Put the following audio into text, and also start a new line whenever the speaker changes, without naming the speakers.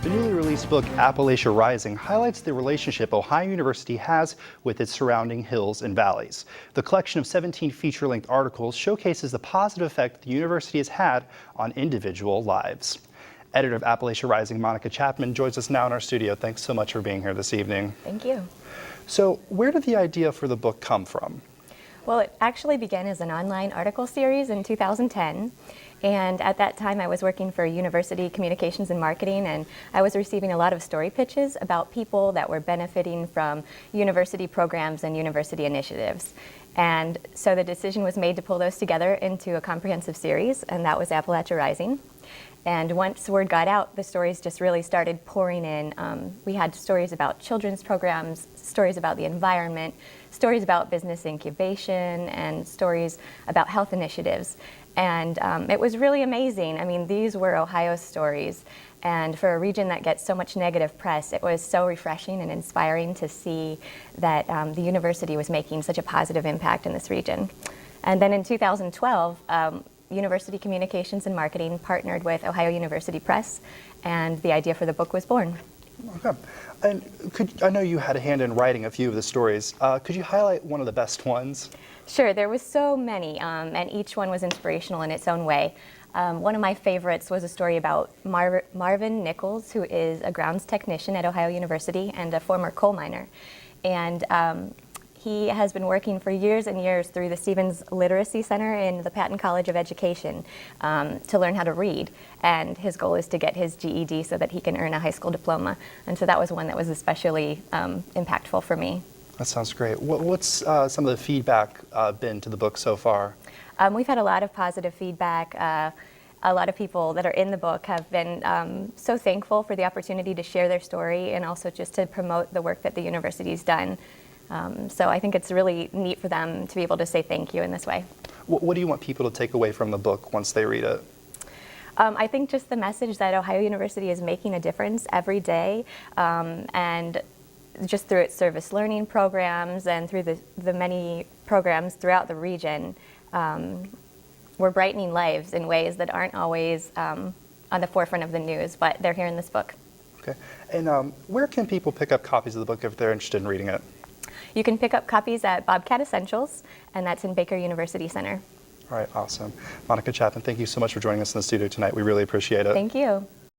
The newly released book, Appalachia Rising, highlights the relationship Ohio University has with its surrounding hills and valleys. The collection of 17 feature-length articles showcases the positive effect the university has had on individual lives. Editor of Appalachia Rising, Monica Chapman, joins us now in our studio. Thanks so much for being here this evening.
Thank you.
So, where did the idea for the book come from?
Well, it actually began as an online article series in 2010. And at that time, I was working for University Communications and Marketing, and I was receiving a lot of story pitches about people that were benefiting from university programs and university initiatives. And so the decision was made to pull those together into a comprehensive series, and that was Appalachia Rising. And once word got out, the stories just really started pouring in. We had stories about children's programs, stories about the environment, stories about business incubation, and stories about health initiatives. And it was really amazing. I mean, these were Ohio stories. And for a region that gets so much negative press, it was so refreshing and inspiring to see that the university was making such a positive impact in this region. And then in 2012, University Communications and Marketing partnered with Ohio University Press, and the idea for the book was born.
Okay. And I know you had a hand in writing a few of the stories. Could you highlight one of the best ones?
Sure, there was so many, and each one was inspirational in its own way. One of my favorites was a story about Marvin Nichols, who is a grounds technician at Ohio University and a former coal miner. And he has been working for years and years through the Stevens Literacy Center in the Patton College of Education to learn how to read. And his goal is to get his GED so that he can earn a high school diploma. And so that was one that was especially impactful for me.
That sounds great. What's some of the feedback been to the book so far?
We've had a lot of positive feedback. A lot of people that are in the book have been so thankful for the opportunity to share their story and also just to promote the work that the university's done. So I think it's really neat for them to be able to say thank you in this way.
What do you want people to take away from the book once they read it?
I think just the message that Ohio University is making a difference every day, and just through its service learning programs and through the many programs throughout the region, we're brightening lives in ways that aren't always on the forefront of the news, but they're here in this book.
Okay. And where can people pick up copies of the book if they're interested in reading it?
You can pick up copies at Bobcat Essentials, and that's in Baker University Center.
All right, awesome. Monica Chapman, thank you so much for joining us in the studio tonight. We really appreciate it.
Thank you.